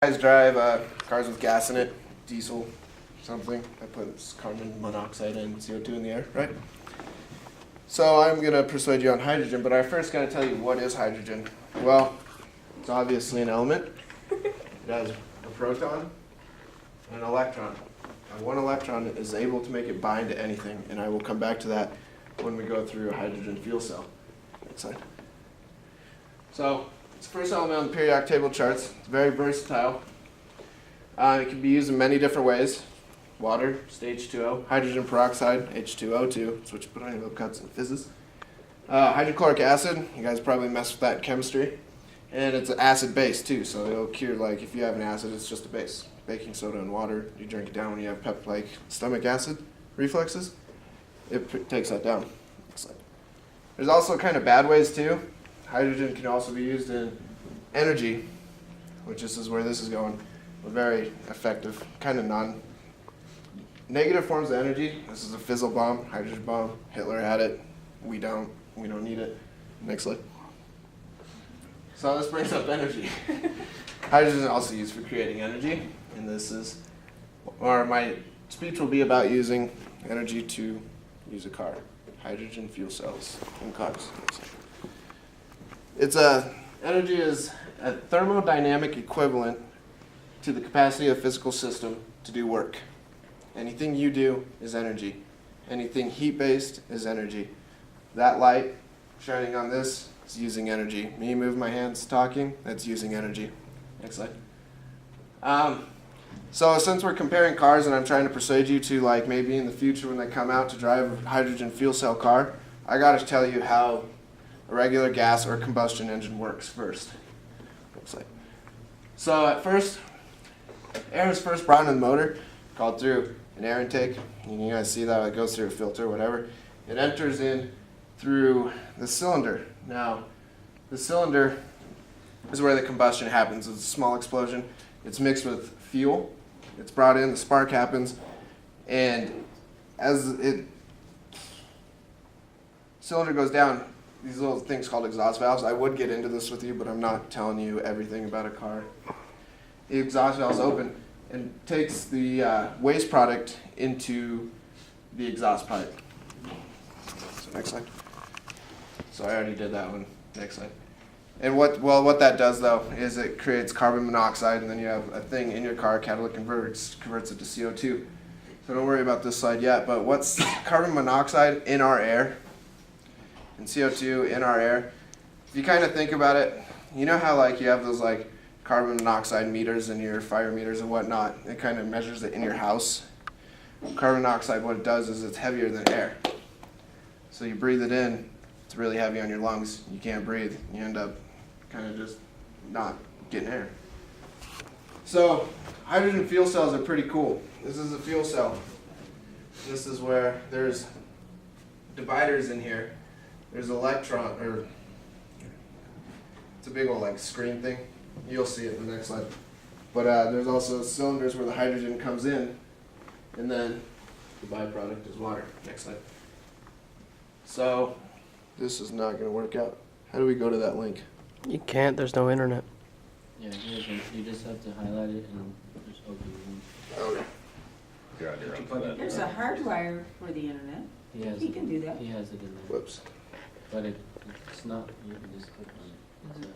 Guys drive cars with gas in it, diesel, something that puts carbon monoxide and CO2 in the air, right? So I'm going to persuade you on hydrogen, but I first got to tell you what is hydrogen. Well, it's obviously an element. It has a proton and an electron. And one electron is able to make it bind to anything, and I will come back to that when we go through a hydrogen fuel cell. Next slide. So it's the first element on the periodic table charts. It's very versatile. It can be used in many different ways. Water, it's H2O. Hydrogen peroxide, H2O2. That's what you put on your lip cuts in physics. Hydrochloric acid, you guys probably mess with that in chemistry. And it's an acid base too, so it'll cure, like if you have an acid, it's just a base. Baking soda and water, you drink it down when you have like stomach acid reflexes. It takes that down. There's also kind of bad ways too. Hydrogen can also be used in energy, which is where this is going. Very effective, kind of non-negative forms of energy. This is a fissile bomb, hydrogen bomb. Hitler had it. We don't need it. Next slide. So this brings up energy. Hydrogen is also used for creating energy, and my speech will be about using energy to use a car. Hydrogen fuel cells in cars. Energy is a thermodynamic equivalent to the capacity of a physical system to do work. Anything you do is energy. Anything heat-based is energy. That light shining on this is using energy. Me moving my hands talking, that's using energy. Next slide. So since we're comparing cars and I'm trying to persuade you to like maybe in the future when they come out to drive a hydrogen fuel cell car, I got to tell you how a regular gas or combustion engine works first. Next slide. So at first, air is first brought into the motor, called through an air intake. You guys see that it goes through a filter, whatever. It enters in through the cylinder. Now, the cylinder is where the combustion happens. It's a small explosion. It's mixed with fuel. It's brought in, the spark happens, and as the cylinder goes down, these little things called exhaust valves. I would get into this with you, but I'm not telling you everything about a car. The exhaust valves open and takes the waste product into the exhaust pipe. So next slide. So I already did that one. Next slide. And what that does though is it creates carbon monoxide, and then you have a thing in your car, catalytic converts it to CO2. So don't worry about this slide yet, but what's carbon monoxide in our air and CO2 in our air? If you kind of think about it, you know how like you have those like carbon monoxide meters in your fire meters and whatnot. It kind of measures it in your house. Carbon monoxide, what it does is it's heavier than air. So you breathe it in, it's really heavy on your lungs. You can't breathe. You end up kind of just not getting air. So hydrogen fuel cells are pretty cool. This is a fuel cell. This is where there's dividers in here. There's it's a big old like screen thing. You'll see it in the next slide. But there's also cylinders where the hydrogen comes in, and then the byproduct is water. Next slide. So this is not going to work out. How do we go to that link? You can't, there's no internet. Yeah, you just have to highlight it and just open it. Okay. You're on your own for that. There's a hardwire for the internet. He can do that. He has it in there. Whoops. But it's not, you can just click on it.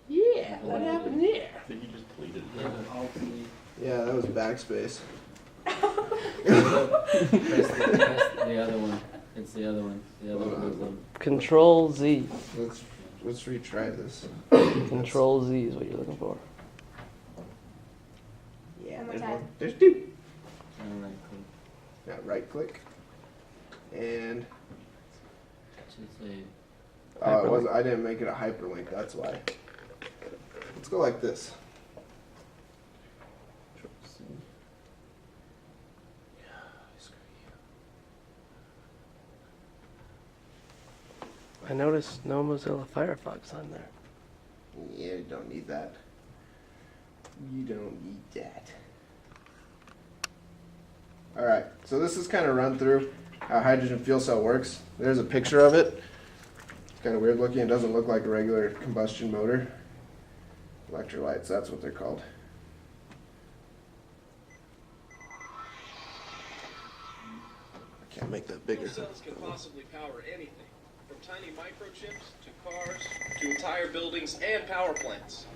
Yeah, what happened there? I think you just deleted it. Yeah, but alt-delete. Yeah, that was backspace. Press the other one. It's the other one. The other one is Control Z. Let's retry this. Control Z is what you're looking for. Yeah, One more there's time. one. There's two. right click. Yeah, right click. And It should say oh, it wasn't. I didn't make it a hyperlink. That's why. Let's go like this. I noticed no Mozilla Firefox on there. Yeah, you don't need that. You don't need that. All right, so this is kind of run through. how a hydrogen fuel cell works. There's a picture of it. It's kind of weird looking. It doesn't look like a regular combustion motor. Electrolytes, that's what they're called. I can't make that bigger. Fuel cells can possibly power anything, from tiny microchips to cars to entire buildings and power plants.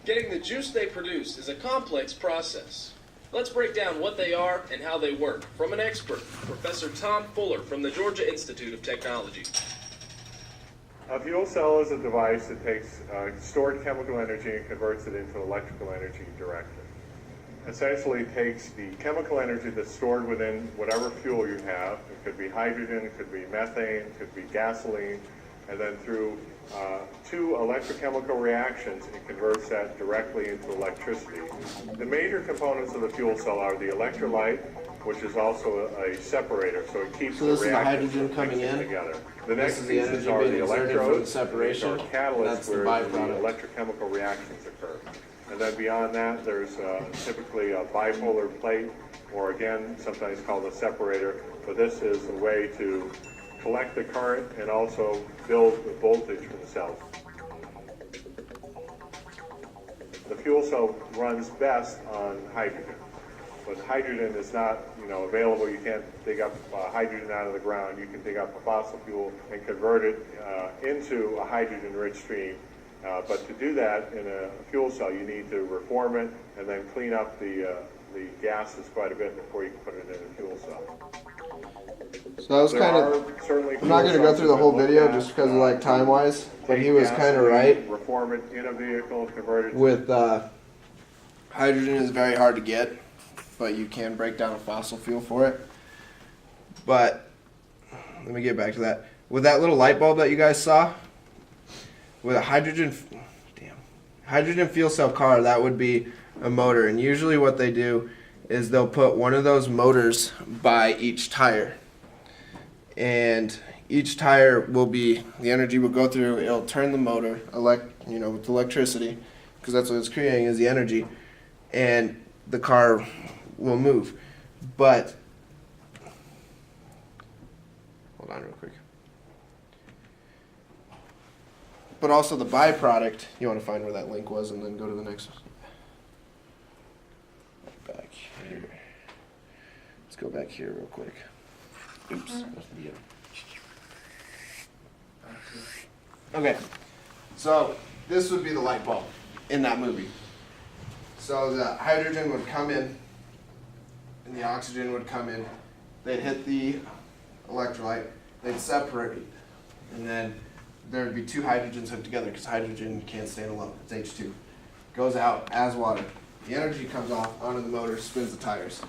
Getting the juice they produce is a complex process. Let's break down what they are and how they work from an expert, Professor Tom Fuller from the Georgia Institute of Technology. A fuel cell is a device that takes stored chemical energy and converts it into electrical energy directly. Essentially takes the chemical energy that's stored within whatever fuel you have. It could be hydrogen, it could be methane, it could be gasoline, and then through two electrochemical reactions, it converts that directly into electricity. The major components of the fuel cell are the electrolyte, which is also a separator, so it keeps So the this is the reactions hydrogen from coming mixing in. together. The This next is the pieces energy are being the exerted from the electrodes, separation. which are catalysts That's the where the byproduct. electrochemical reactions occur. And then beyond that, there's typically a bipolar plate, or again, sometimes called a separator, but this is a way to collect the current and also build the voltage from the cells. The fuel cell runs best on hydrogen, but hydrogen is not, available. You can't dig up hydrogen out of the ground. You can dig up a fossil fuel and convert it into a hydrogen-rich stream. But to do that in a fuel cell, you need to reform it and then clean up the gases quite a bit before you can put it in a fuel cell. So that was kind of, I'm not going to go through the whole video just because of like time-wise, but he was kind of right. Reform it in a vehicle, convert it With hydrogen is very hard to get, but you can break down a fossil fuel for it. But let me get back to that. With that little light bulb that you guys saw, with a hydrogen fuel cell car, that would be a motor. And usually what they do is they'll put one of those motors by each tire. And each tire will be, the energy will go through, it'll turn the motor, with electricity, because that's what it's creating is the energy, and the car will move. But, hold on real quick. But also the byproduct, you want to find where that link was and then go to the next one. Back here. Let's go back here real quick. Oops. Okay, so this would be the light bulb in that movie. So the hydrogen would come in and the oxygen would come in. They'd hit the electrolyte, they'd separate, and then there'd be two hydrogens hooked together because hydrogen can't stand alone. It's H2. Goes out as water. The energy comes off onto the motor, spins the tires.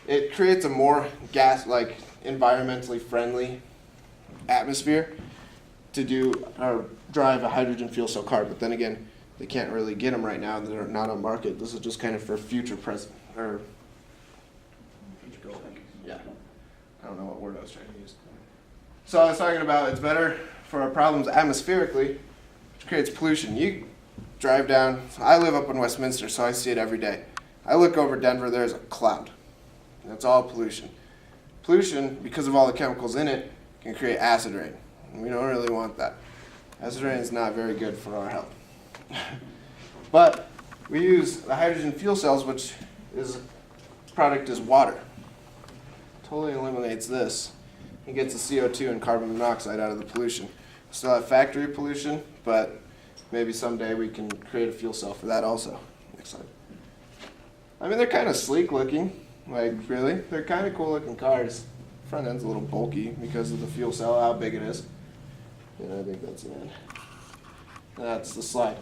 It creates a more environmentally friendly atmosphere to do or drive a hydrogen fuel cell car. But then again, they can't really get them right now. They're not on market. This is just kind of for future present or future goal. Yeah, I don't know what word I was trying to use. So I was talking about it's better for our problems atmospherically, which creates pollution. You drive down. I live up in Westminster, so I see it every day. I look over Denver. There's a cloud. That's all pollution. Pollution, because of all the chemicals in it, can create acid rain. And we don't really want that. Acid rain is not very good for our health. But we use the hydrogen fuel cells, which is product is water. Totally eliminates this. It gets the CO2 and carbon monoxide out of the pollution. Still have factory pollution, but maybe someday we can create a fuel cell for that also. Next slide. I mean, they're kind of sleek looking. Really, they're kind of cool looking cars. Front end's a little bulky because of the fuel cell, how big it is. And I think that's the end. That's the slide.